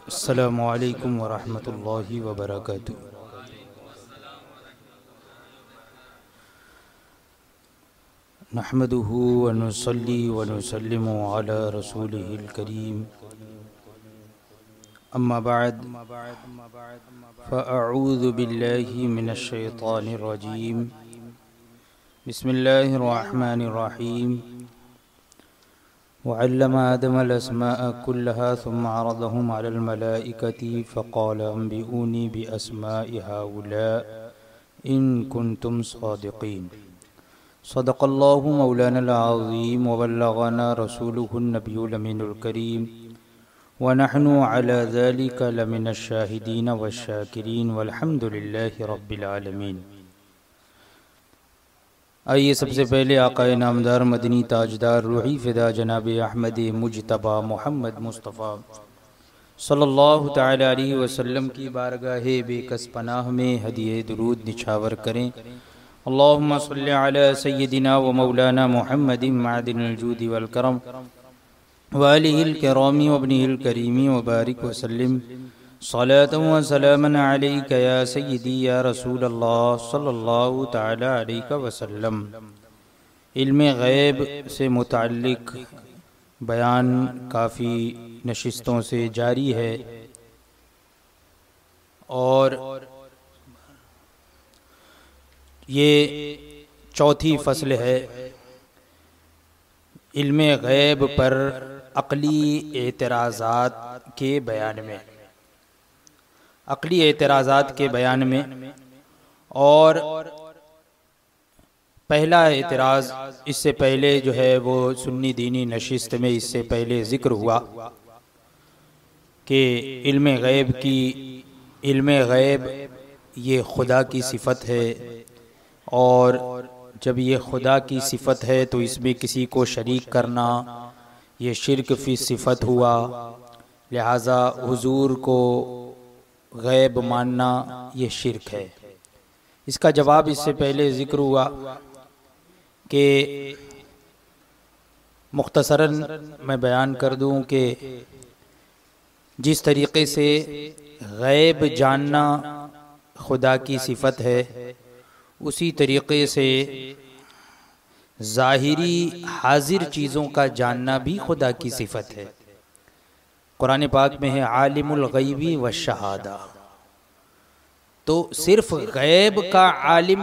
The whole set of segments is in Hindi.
अस्सलामु अलैकुम वरहमतुल्लाहि वबरकातुहू। नहमदुहु व नुसल्ली व नुसल्लिमु अला रसूलिहिल करीम। अम्मा बाद फ़अऊज़ु बिल्लाहि मिनश शैतानिर रजीम। बिस्मिल्लाहिर रहमानिर रहीम। वअल्लम आदमल अस्माअ कुल्लहा सुम्मा अरदहुम अलल मलाइकति फ़क़ाल अंबिऊनी बिअस्माइ हाउलाइ इन कुंतुम सादिक़ीन। सदक़ल्लाहु मौलानल अज़ीम व बल्लगना रसूलुहुन नबियुल अमीनुल करीम व नहनु अला ज़ालिका लमिनश शाहिदीन वश्शाकिरीन वल्हम्दुलिल्लाहि रब्बिल आलमीन। आइए सबसे पहले आक़ाए नामदार मदनी ताजदार रूही फ़िदा जनाब अहमद मुजतबा मोहम्मद मुस्तफ़ा सल्लल्लाहु तआला अलैहि वसल्लम की बारगाह बेकस पनाह में हदिये दुरूद निछावर करें। अल्लाहुम्मा सल्लि अला सय्यदिना व मौलाना मुहम्मदिन मअदिनिल जूदि वल करम व आलिहिल किरामी व इब्निहिल करीमी व बारिक व सल्लिम सलातन व सलामन अलैका या सय्यदी या रसूलल्लाह सल्लल्लाहु तआला अलैहि वसल्लम। इल्म गैब से मुताल्लिक बयान काफ़ी नशिस्तों से जारी है और ये चौथी फसल है इल्म गैब पर अक़ली एतराज़ात के बयान में, अक़ली एतराज़ात के बयान में। और पहला एतराज़ इससे पहले जो है वो सुन्नी दीनी नशिस्त में इससे पहले ज़िक्र हुआ कि इल्म गैब ये खुदा की सिफ़त है और जब ये खुदा की सिफ़त है तो इसमें किसी को शरीक करना ये शिर्क फ़ी सिफ़त हुआ। लिहाजा हुजूर को गैब मानना ये शिर्क है। इसका जवाब इससे पहले ज़िक्र हुआ कि मुख्तसरन मैं बयान कर दूं कि जिस तरीक़े से गैब जानना खुदा की सिफ़त है उसी तरीक़े से ज़ाहिरी हाजिर चीज़ों का जानना भी खुदा की सिफ़त है। कुरान पाक में है आलिमुल गैबी व शहादा। तो सिर्फ गैब का आलिम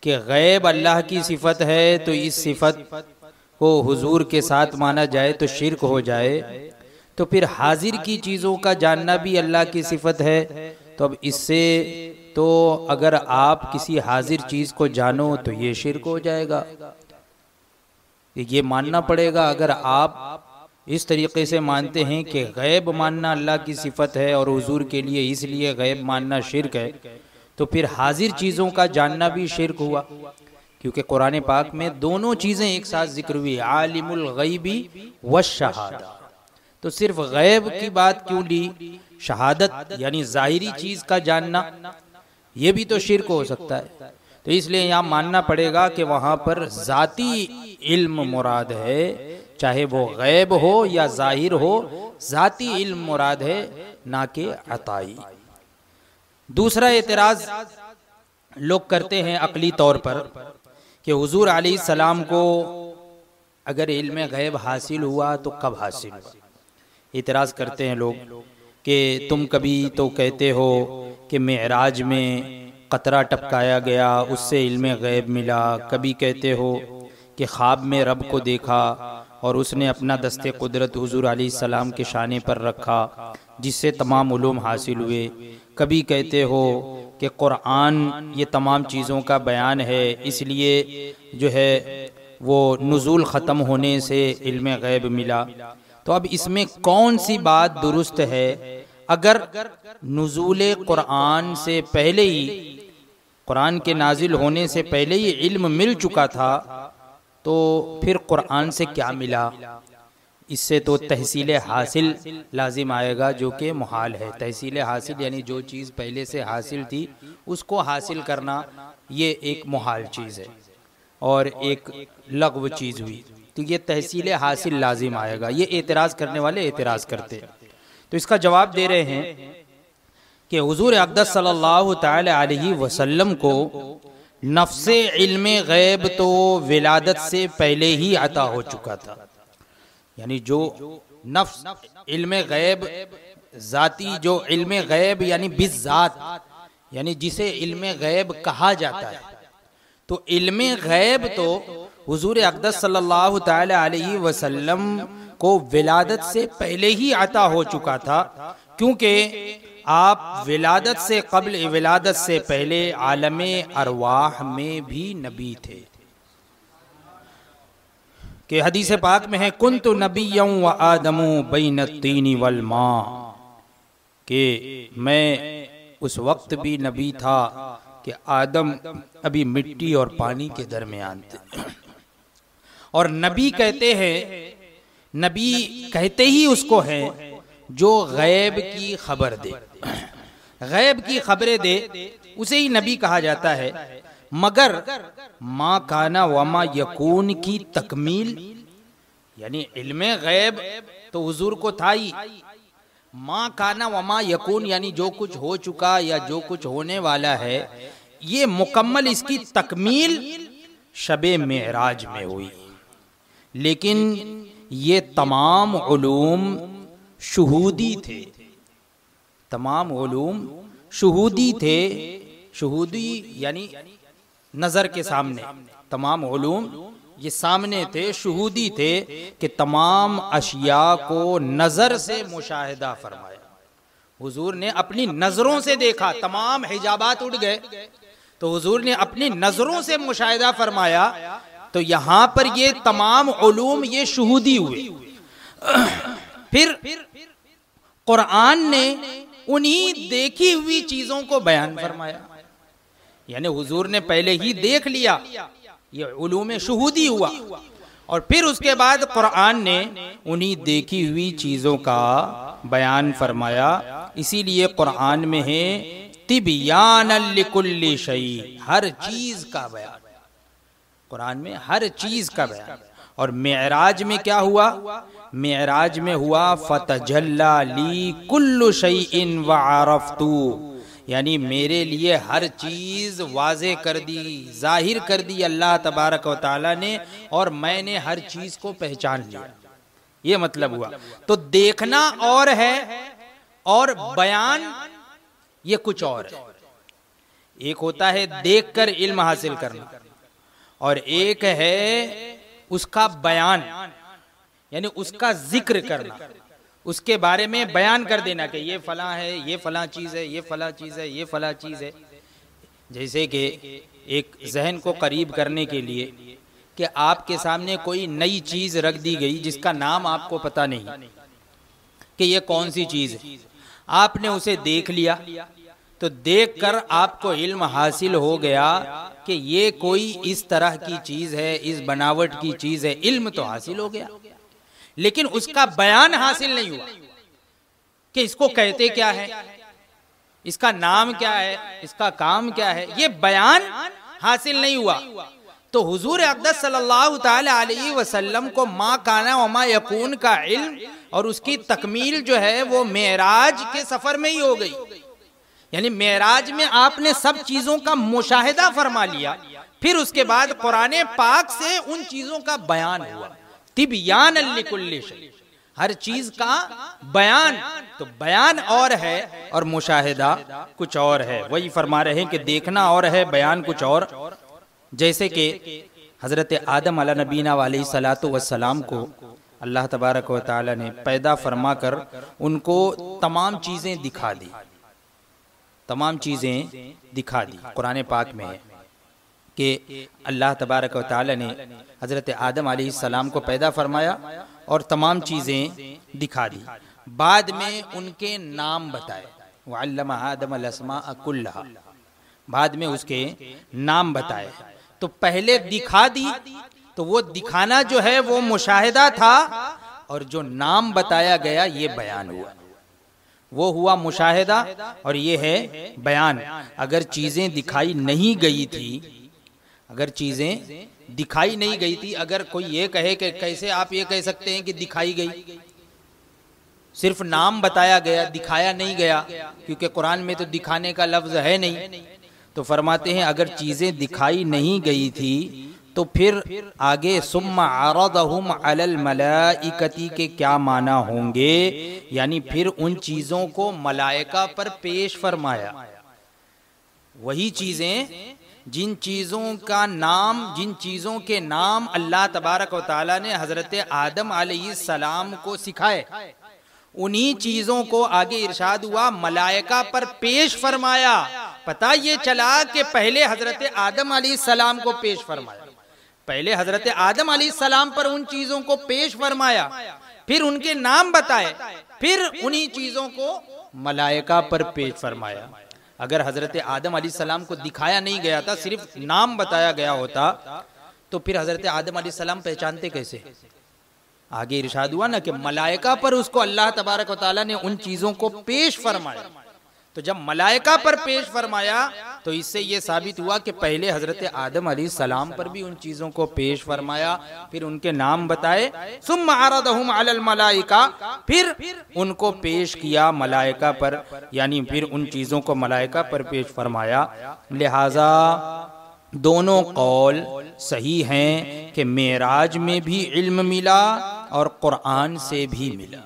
कि गैब अल्लाह की सिफ़त है तो इस सिफ़त को हुजूर के साथ माना जाए तो शिर्क हो जाए। तो फिर हाजिर की चीज़ों का जानना भी अल्लाह की सिफ़त है। तो अब इससे तो अगर आप किसी हाजिर चीज़ को जानो तो ये शिर्क हो जाएगा। ये मानना पड़ेगा। अगर आप इस तरीक़े से मानते हैं कि गैब मानना अल्लाह की सिफ़त है और हुजूर के लिए इसलिए गैब मानना शिर्क है, तो फिर हाजिर चीज़ों का जानना भी शिर्क हुआ। क्योंकि कुरान पाक में दोनों चीज़ें एक साथ जिक्र हुई, आलिमुल गैबी व शहादा। तो सिर्फ गैब की बात क्यों ली? शहादत यानी ज़ाहिरी चीज़ का जानना ये भी तो शिर्क हो सकता है। तो इसलिए यहाँ मानना पड़ेगा कि वहाँ पर ज़ाती इल्म मुराद है, चाहे वो गैब हो या ज़ाहिर हो, ज़ाती इल्म मुराद है ना कि अताई। दूसरा एतराज़ लोग करते हैं अक़ली तौर पर कि हुजूर अलैहिस्सलाम को अगर इल्म गैब हासिल हुआ तो कब हासिल हुआ। एतराज़ करते हैं लोग कि तुम कभी तो कहते हो कि मेराज में क़तरा टपकाया गया उससे इल्म गैब मिला, कभी कहते हो कि ख्वाब में रब को देखा और उसने अपना दस्ते कुदरत हुजूर अलैहिस्सलाम के शाने पर रखा जिससे तमाम उलूम हासिल हुए। कभी कहते हो कि कुरान ये तमाम चीज़ों का बयान है इसलिए जो है वो नुज़ूल ख़त्म होने से इल्म गैब मिला। तो अब इसमें कौन सी बात दुरुस्त है? अगर नुज़ूल कुरान से पहले ही, कुरान के नाजिल होने से पहले ही इल्म मिल चुका था तो फिर कुरान से क्या मिला? इससे तो तहसील हासिल लाजिम आएगा जो कि मुहाल है। तहसील हासिल यानी जो चीज़ पहले से हासिल थी उसको हासिल करना ये एक मुहाल चीज़ है और एक लग़्व चीज़ हुई। तो ये तहसील हासिल लाजिम आएगा। ये एतराज़ करने वाले एतराज़ करते हैं। तो इसका जवाब दे रहे हैं कि हुजूर अक़दस सल्लल्लाहु ताला अलैहि वसल्लम को नफ्से इल्मे गैब तो विलादत से पहले ही अता हो चुका था। यानी जो नफ्स इल्मे गैब जाती, जो इल्मे गैब यानी बिज़ात, यानी जिसे इल्मे गैब कहा जाता है, तो इल्मे गैब तो हुजूर अक़दस सल्लल्लाहु ताला अलैहि वसल्लम को विलादत से पहले ही अता हो चुका था, क्योंकि आप विलादत से क़ब्ल, विलादत से पहले आलमे अरवाह में भी नबी थे। कि हदीस पाक में है कुन्तु नबिय्यन व आदमु बैन तीनी वल मा, कि मैं उस वक्त भी नबी था कि आदम अभी मिट्टी और पानी के दरमियान थे। और नबी कहते हैं, नबी कहते ही उसको है जो गैब की खबर दे, गैब की खबरें दे, उसे ही नबी कहा जाता है। मगर मा काना वमा यकून की तकमील, यानी इल्मे गैब तो हुजूर को था ही, मा काना वमा यकून यानी जो कुछ हो चुका या जो कुछ होने वाला है, ये मुकम्मल इसकी तकमील शबे मेराज में हुई। लेकिन ये तमाम उलूम शुहूदी थे, तमाम उलूम शुहूदी थे। शुहूदी यानी नजर के सामने, तमाम उलूम ये सामने थे, शुहूदी थे कि तमाम अशिया को नजर से मुशाहिदा फरमाया। हुजूर ने अपनी नजरों से देखा, तमाम हिजाबात उड़ गए तो हुजूर ने अपनी नजरों से मुशाहिदा फरमाया। तो यहां पर ये तमाम उलूम ये शुहूदी हुए। फिर कुरान ने उन्हीं देखी हुई चीजों को बयान फरमाया, यानी हुजूर ने पहले ही देख लिया, ये उलूम शुहूदी हुआ। और फिर उसके बाद कुरान ने उन्हीं देखी हुई चीजों का बयान फरमाया। इसीलिए कुरान में है तिबयानन लिकुल्ली शै, हर चीज का बयान, कुरान में हर चीज का बयान। और मेराज में क्या हुआ? मेराज में हुआ फतजल्ला ली कुल्लु शैइन व अरफ्तु, यानी मेरे लिए हर चीज वाज़े कर दी, जाहिर कर दी अल्लाह तबारक व तआला ने, और मैंने हर चीज को पहचान लिया। ये मतलब हुआ। तो देखना और है और बयान ये कुछ और है। एक होता है देखकर इल्म हासिल करना, और एक है उसका बयान, यानी उसका जिक्र करना, उसके बारे में बयान कर देना कि ये फला है, ये फला चीज़ है, ये फला चीज़ है, ये फला चीज़ है। जैसे कि एक जहन को करीब करने के लिए कि आपके सामने कोई नई चीज़ रख दी गई जिसका नाम आपको पता नहीं कि ये कौन सी चीज़ है, आपने उसे देख लिया, तो देखकर आपको इल्म हासिल हो गया कि ये कोई इस तरह की चीज़ है, इस बनावट की चीज़ है, इल्म तो हासिल हो गया। लेकिन उसका बयान हासिल नहीं हुआ कि इसको कहते क्या है, इसका नाम क्या है, इसका काम क्या है, ये बयान हासिल नहीं हुआ। तो हुजूर अक़दस सल्लल्लाहु ताला अलैहि वसल्लम को मा काना व मा यकून का इल्म और उसकी तकमील जो है वो मेराज के सफर में ही हो गई। यानी मेराज में आपने सब चीजों का मुशाहिदा फरमा लिया, फिर उसके बाद कुरान पाक से उन चीजों का बयान हुआ। तिबयानन लिकुल्ली शै, हर चीज का बयान। तो बयान और है और मुशाहिदा कुछ और है। वही फरमा रहे हैं कि देखना और है, बयान कुछ और। जैसे कि हजरत आदम अला नबीना अलैहि सलातो वस्सलाम को अल्लाह तबारक व तआला ने पैदा फरमा कर उनको तमाम चीजें दिखा दी, तमाम चीजें दिखा दी। कुरान पाक में है कि अल्लाह तबारक व तआला ने हज़रत आदम अलैहिस्सलाम को पैदा फरमाया और तमाम चीज़ें दिखा दी। बाद में उनके नाम बताए, वअल्लमा आदम अल-अस्माअ कुल्लहा, बाद में उसके नाम बताए। तो पहले दिखा दी, तो वो दिखाना जो है वो मुशाहिदा था, और जो नाम बताया गया ये बयान हुआ, वो हुआ मुशाहिदा और ये है बयान। अगर चीज़ें दिखाई नहीं गई थी, अगर चीजें दिखाई नहीं गई थी, अगर कोई ये कहे कि कैसे आप ये कह सकते हैं कि दिखाई गई, सिर्फ नाम बताया गया, दिखाया नहीं गया, क्योंकि कुरान में तो दिखाने का लफ्ज है नहीं। तो फरमाते हैं अगर चीजें दिखाई नहीं गई थी तो फिर आगे सुम्मा अरदहुम अलल मलाइकती के क्या माना होंगे, यानी फिर उन चीजों को मलाइका पर पेश फरमाया। वही चीजें जिन चीजों का नाम, जिन चीजों के नाम अल्लाह तबारक व तआला ने हजरत आदम अलैहिस्सलाम को सिखाए, उन्हीं चीजों को आगे इरशाद हुआ मलाइका पर पेश फरमाया। पता ये चला कि पहले हजरत आदम अलैहिस्सलाम को पेश फरमाया, पहले हजरत आदम अलैहिस्सलाम पर उन चीजों को पेश फरमाया, फिर उनके नाम बताए, फिर उन्हीं चीजों को मलाइका पर पेश फरमाया। अगर हजरत आदम अलैहिस्सलाम को दिखाया नहीं गया था, सिर्फ नाम बताया गया होता, तो फिर हजरत आदम अलैहिस्सलाम पहचानते कैसे? आगे इरशाद हुआ ना कि मलाइका पर उसको अल्लाह तबारक व तआला ने उन चीजों को पेश फरमाया। तो जब मलाइका पर पेश फरमाया तो इससे यह साबित हुआ कि पहले हजरत आदम अलैहिस्सलाम पर भी उन चीजों को पेश फरमाया, फिर उनके नाम बताए, सुम्मा अरदहुम अलल मलाइका, फिर उनको पेश किया मलाइका पर, यानी फिर उन चीजों को मलाइका पर पेश फरमाया। लिहाजा दोनों कौल सही हैं कि मेराज में भी इल्म मिला और कुरान से भी मिला,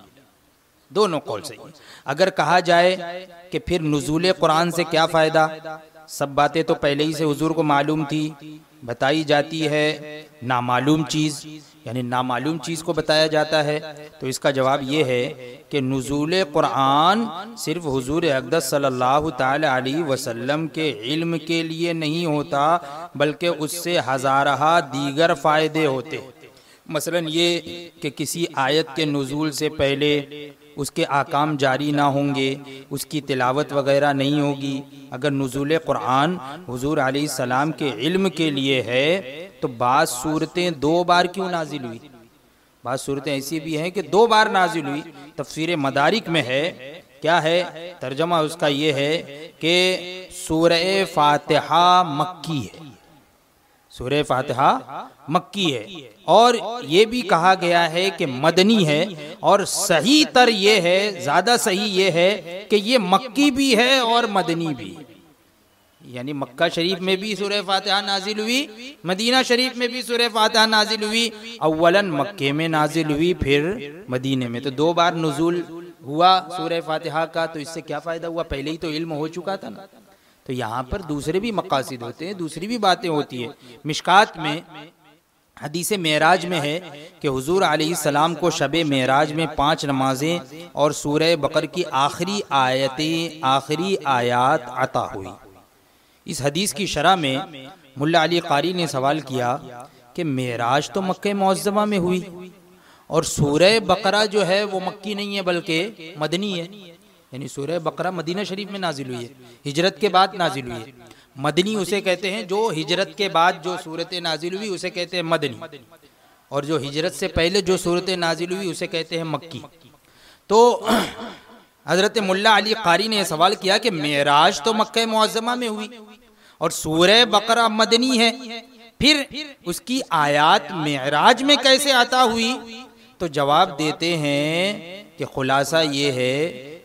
दोनों कौल सही। अगर कहा जाए कि फिर नुज़ूल कुरान से क्या फ़ायदा, सब बातें तो पहले ही से हुजूर को मालूम थी, बताई जाती है नामालूम चीज़, यानी नामालूम चीज़ को बताया जाता है, तो इसका जवाब ये है कि नुज़ूल कुरान सिर्फ हुजूर अक़दस सल्लल्लाहु ताला अलैहि वसल्लम के इल्म के लिए नहीं होता, बल्कि उससे हज़ारहा दीगर फ़ायदे होते। मसलन ये कि किसी आयत के नुज़ूल से पहले उसके आकाम जारी ना होंगे, उसकी तिलावत वगैरह नहीं होगी। अगर नुज़ूल कुरान हुजूर अलैहिस्सलाम के इल्म के लिए है तो बाज़ सूरतें 2 बार क्यों नाजिल हुई? बाज़ सूरतें ऐसी भी हैं कि 2 बार नाजिल हुई। तफसीर मदारिक में है, क्या है तर्जमा उसका ये है कि सूरह फातिहा मक्की है, सूरह फातिहा मक्की है, और ये भी कहा गया है कि मदनी है, और सही तर ये है, ज्यादा सही ये है कि ये मक्की भी है और मदनी भी, यानी मक्का शरीफ में भी सूरह फातिहा नाजिल हुई, मदीना शरीफ में भी सूरह फातिहा नाजिल हुई। अव्वलन मक्के में नाजिल हुई, फिर मदीने में, तो 2 बार नुज़ूल हुआ सूरह फातिहा का। तो इससे क्या फायदा हुआ? पहले ही तो इल्म हो चुका था ना। तो यहाँ पर दूसरे भी मकासिद होते हैं, दूसरी भी बातें होती है। मिशकात में हदीस मेराज में है कि हुजूर अलैहिस्सलाम को शबे मेराज में 5 नमाजें और सूरह बकर की आखिरी आयतें, आखिरी आयात अता हुई। इस हदीस की शरह में मुल्ला अली कारी ने सवाल किया कि मेराज तो मक्के मुअज़्ज़मा में हुई और सूरह बकरा जो है वो मक्की नहीं है बल्कि मदनी है, यानी सूरह बकरा मदीना शरीफ में नाजिल हुई है, हिजरत के बाद नाजिल हुई है। मदनी उसे कहते हैं जो हिजरत के बाद जो सूरतें नाजिल हुई उसे कहते हैं मदनी, और जो हिजरत से पहले जो सूरतें नाजिल हुई उसे कहते हैं मक्की। तो हजरत मुल्ला अली कारी ने सवाल किया कि मेराज तो मक्का मुअज़्ज़मा में हुई और सूरह बकरा मदनी है, फिर उसकी आयात मेराज में कैसे अता हुई? तो जवाब देते हैं कि खुलासा ये है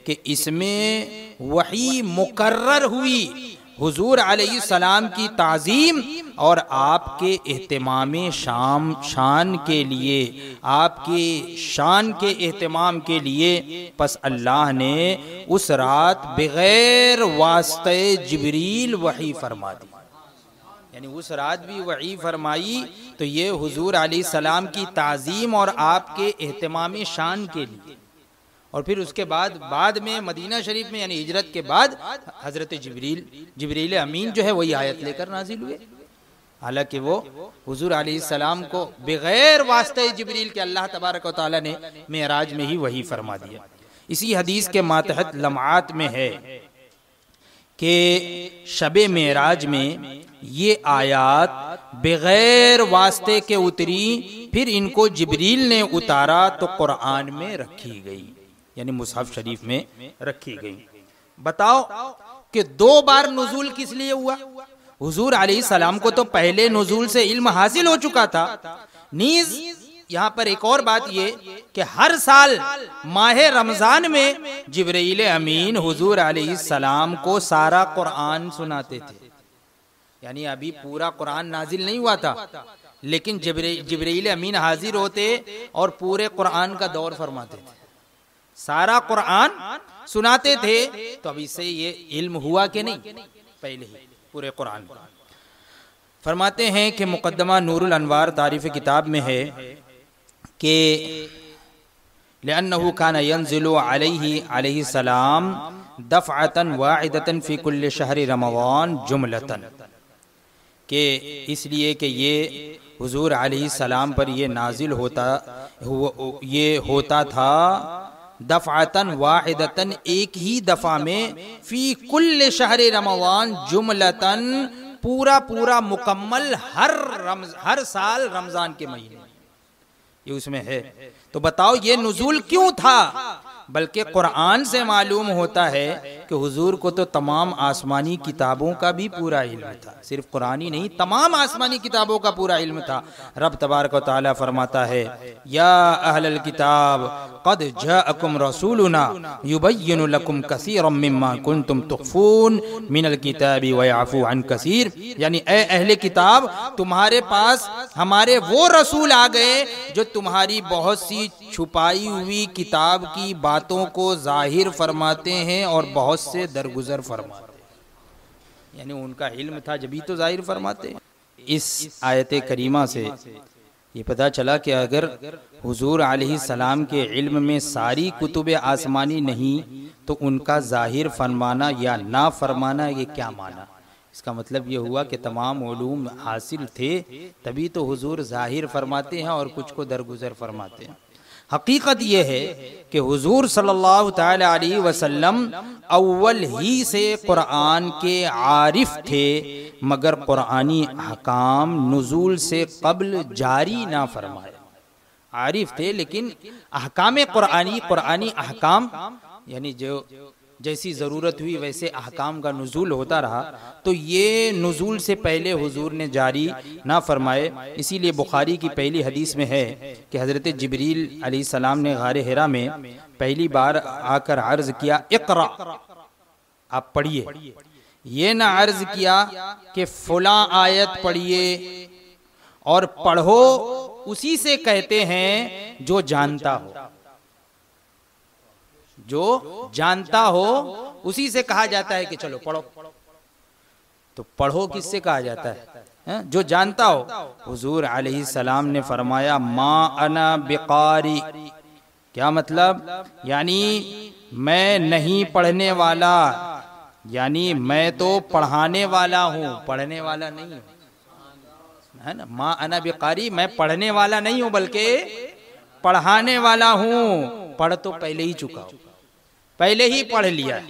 कि इसमें वही मुकर्रर हुई हुजूर अलैहिस्सलाम की ताज़ीम और आपके एहतमाम शान के लिए, आपके शान के एहतमाम के लिए। पस अल्लाह ने उस रात बगैर वास्ते जिब्रील वही फरमा दी, यानी उस रात भी वही फरमाई। तो ये हुजूर अलैहिस्सलाम की ताज़ीम और आपके एहतमाम शान के लिए। और फिर उसके बाद में मदीना शरीफ में यानी हिजरत के बाद हजरत जिब्रील अमीन जो है वही आयत लेकर नाजिल हुए। हालांकि वो हुजूर अलैहिस्सलाम को बगैर वास्ते जिब्रील के अल्लाह तबारक व तआला ने मेराज में ही वही फरमा दिया। इसी हदीस के मातहत लम्हात में है कि शबे मेराज में ये आयात बगैर वास्ते के उतरी, फिर इनको जिब्रील ने उतारा तो कुरान में रखी गई, यानी मुसहफ शरीफ में रखी गई। बताओ कि 2 बार नुज़ूल किस लिए हुआ? हुजूर अलैहिस्सलाम को तो पहले नुज़ूल से इल्म हासिल हो चुका था, नीज यहाँ पर एक और बात ये कि हर साल माह रमजान में जिब्रील अमीन हुजूर अलैहिस्सलाम को सारा कुरान सुनाते थे। यानी अभी पूरा कुरान नाजिल नहीं हुआ था, लेकिन जिब्रील अमीन हाजिर होते और पूरे कुरान का दौर फरमाते थे, सारा कुरान सुनाते थे। तो अब इससे ये इल्म हुआ कि नहीं, पहले ही पूरे कुरान। फरमाते हैं कि मुकद्दमा नूरुल अनवार तारीफ किताब में है कि लिअन्नहु कान यंज़िलु अलैहि सलाम दफ़अतन वाहिदतन फ़ी कुल्लि शहरि रमज़ान जुमलतन, कि इसलिए कि ये हुजूर अलैहिस्सलाम पर ये नाजिल होता था दफ़अतन वाहिदतन, एक ही दफ़ा में, फ़ी कुल्लि शहरि रमज़ान जुमलतन, पूरा मुकम्मल हर साल रमज़ान के महीने, ये उसमें है। तो बताओ ये नुज़ूल क्यों था? बल्कि कुरान से मालूम होता है कि हुजूर को तो तमाम आसमानी किताबों का भी पूरा इल्म था, सिर्फ कुरान ही नहीं, तमाम आसमानी किताबों का पूरा इल्म था। रब तबारक व तआला फरमाता है, या अहलल किताब क़द जाअकुम रसूलुना युबय्यिनु लकुम कसीरम मिम्मा कुंतुम तुख्फून मिनल किताबि व याफू अन कसीर, यानी ए अहले किताब, तुम्हारे पास हमारे वो रसूल आ गए जो तुम्हारी बहुत सी छुपाई हुई किताब की बातों को जाहिर फरमाते हैं और बहुत से दरगुजर फरमाते हैं। यानी उनका इल्म था जभी तो जाहिर फरमाते हैं। इस आयत करीमा से ये पता चला कि अगर हुजूर अलैहिस्सलाम के इल्म में सारी कुतुब आसमानी नहीं तो उनका जाहिर फरमाना या ना फरमाना ये क्या माना? इसका मतलब ये हुआ कि तमाम उलूम हासिल थे तभी तो हुजूर जाहिर फरमाते हैं और कुछ को दरगुजर फरमाते हैं। हकीकत यह है कि हुजूर सल्लल्लाहु तआला अलैहि वसल्लम अव्वल ही से कुरान के आरिफ थे, मगर कुरानी अहकाम नुज़ूल से कब्ल जारी ना फरमाए। आरिफ थे लेकिन अहकाम कुरानी अहकाम, यानी जो जैसी ज़रूरत हुई वैसे अहकाम का नुज़ूल होता रहा, तो ये नुज़ूल से पहले हुजूर ने जारी ना फरमाए। इसीलिए बुखारी की पहली हदीस में है कि हज़रत जिब्रील अलैहिस्सलाम ने गारे हिरा में पहली बार आकर अर्ज़ किया, इक़रा, आप पढ़िए। ये ना अर्ज़ किया कि फुला आयत पढ़िए, और पढ़ो उसी से कहते हैं जो जानता हो, जो जानता हो उसी से कहा जाता है कि चलो पढ़ो। तो पढ़ो किससे कहा जाता है? जो जानता हो। हुजूर अलैहिस्सलाम ने फरमाया, मा अना बिकारी, क्या मतलब? यानी मैं नहीं पढ़ने वाला, यानी मैं तो पढ़ाने वाला हूँ, पढ़ने वाला नहीं हूँ, है ना। मा अना बिकारी, मैं पढ़ने वाला नहीं हूँ बल्कि पढ़ाने वाला हूँ। पढ़ तो पहले ही चुका हूँ, पहले ही पढ़ लिया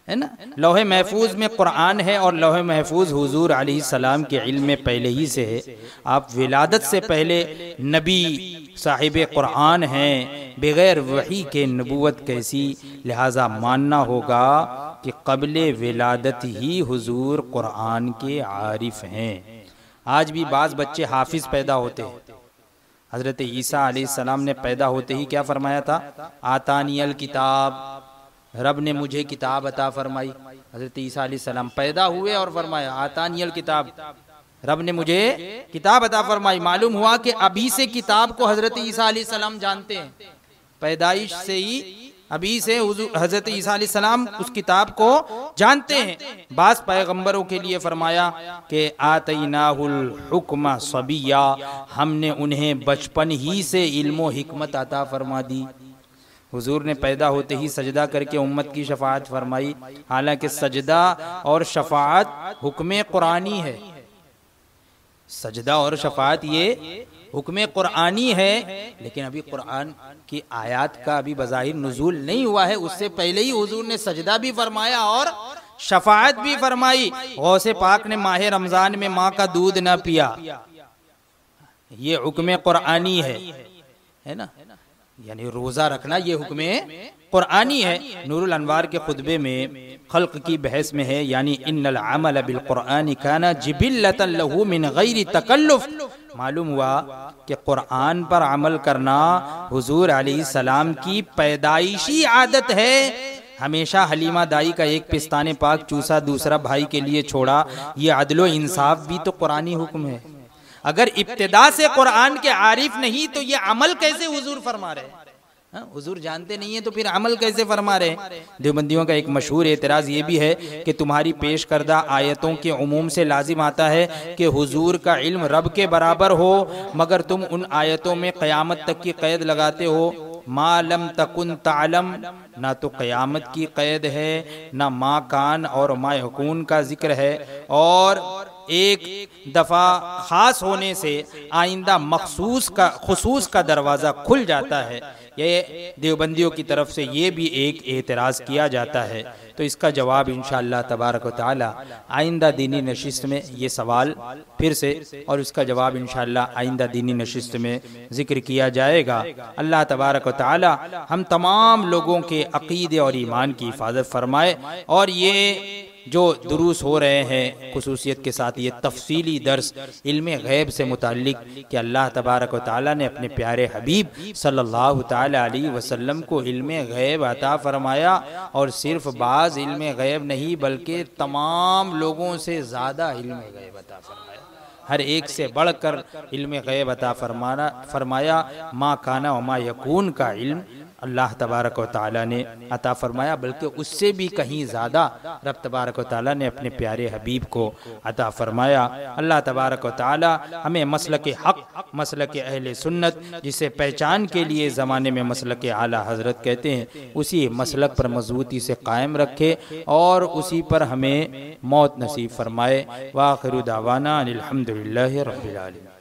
है ना। लौहे महफूज में कुरान है और लौहे महफूज हुजूर अलैहिस्सलाम के इल्म में पहले ही से है। आप विलादत से पहले नबी साहिब कुरान हैं, बगैर वही के नबूवत कैसी, लिहाजा मानना होगा कि क़ब्ले विलादत ही हुजूर कुरान के आरिफ हैं। आज भी बाज़ बच्चे हाफिज पैदा होते हैं। हज़रत ईसा अलैहिस्सलाम ने पैदा होते ही क्या फरमाया था? आतानियल किताब, रब ने मुझे किताब अता फरमाई। हज़रत ईसा अलैहिस्सलाम पैदा हुए और फरमाया आतानियल किताब, रब ने मुझे किताब अता फरमाई। मालूम हुआ कि अभी से किताब को हज़रत ईसा अलैहिस्सलाम जानते हैं, पैदाइश से ही अभी से हज़रत ईसा अलैहिस्सलाम उस किताब को जानते हैं। बास पैगंबरों के लिए फरमाया कि आतैनाहुल हुक्म सबिया, हमने उन्हें बचपन ही से इल्म हिकमत अता फरमा दी। हुजूर ने पैदा होते ही सजदा करके उम्मत की शफाअत फरमाई। हालांकि सजदा और शफाअत हुक्म कुरानी है, सजदा और शफाअत ये हुक्म कुरानी है, लेकिन अभी कुरान की आयत का अभी बज़ाहिर नुज़ूल नहीं हुआ है। उससे पहले ही हुजूर ने सजदा भी फरमाया और शफाअत भी फरमाई। गौसे पाक ने माह रमजान में माँ का दूध न पिया, ये हुक्म कुरानी है ना, यानी रोजा रखना ये हुक्म कुरानी है। नूरुल अनवार के खुतबे में खल्क की बहस में है, यानी इन्नल अमल बिल कुरान काना जिबिल्लतन लहू मिन गैरि तकल्लुफ मालूम हुआ कि कुरान पर अमल करना हुजूर अलैहिस्सलाम की पैदाइशी आदत है। हमेशा हलीमा दाई का एक पिस्ताने पाक चूसा दूसरा भाई के लिए छोड़ा, ये अदलो इंसाफ भी तो कुरानी हुक्म है। अगर इब्तिदा से कुरान के आरिफ नहीं तो ये अमल कैसे हुजूर फरमा रहे हैं? हुजूर जानते नहीं है तो फिर अमल कैसे फरमा रहे हैं? देवबंदियों का एक मशहूर एतराज़ ये भी है कि तुम्हारी पेश करदा आयतों के उमूम से लाजिम आता है कि हुजूर का इल्म रब के बराबर हो, मगर तुम उन आयतों में क़यामत तक की क़ैद लगाते हो। मा लम तकुन तालम, ना तो क़यामत की क़ैद है, ना मा कान और मा यकून का जिक्र है, और एक दफ़ा ख़ास होने से आइंदा मखसूस का खुसूस का दरवाज़ा खुल जाता है। ये देवबंदियों की तरफ से ये भी एक एतराज़ किया जाता है। तो इसका जवाब इंशाअल्लाह तबारक व तआला आइंदा दीनी नशिस्त में ये सवाल फिर से, और इसका जवाब इंशाअल्लाह आइंदा दीनी नशिस्त में ज़िक्र किया जाएगा। अल्लाह तबारक व तआला हम तमाम लोगों के अक़ीदे और ईमान की हिफाजत फरमाए, और ये जो दुरूस हो रहे हैं खुसूसियत के साथ ये तफसीली दर्स इल्म गैब से मुताल्लिक कि अल्लाह तबारक व तआला ने अपने प्यारे हबीब सल्लल्लाहु ताला अलैहि वसल्लम को इल्म गैब अता फरमाया, और सिर्फ बाज़ इल्म गैब नहीं बल्कि तमाम लोगों से ज़्यादा इल्म गैब अता फरमाया, हर एक से बढ़कर इल्म गैब अता फरमाया। मा काना व मा यकून का इल्म अल्लाह तबारक व तआला ने अता फरमाया, बल्कि उससे भी कहीं ज़्यादा रब तबारक व तआला ने अपने प्यारे हबीब को अता फरमाया। अल्लाह तबारक व तआला हमें मसलक हक़, मसलक अहले सुन्नत, जिसे पहचान के लिए ज़माने में मसलक आला हज़रत कहते हैं, उसी मसलक पर मजबूती से कायम रखे और उसी पर हमें मौत नसीब फरमाए। व आखिरु दावाना अनिल हम्दुलिल्लाहि रब्बिल आलमीन।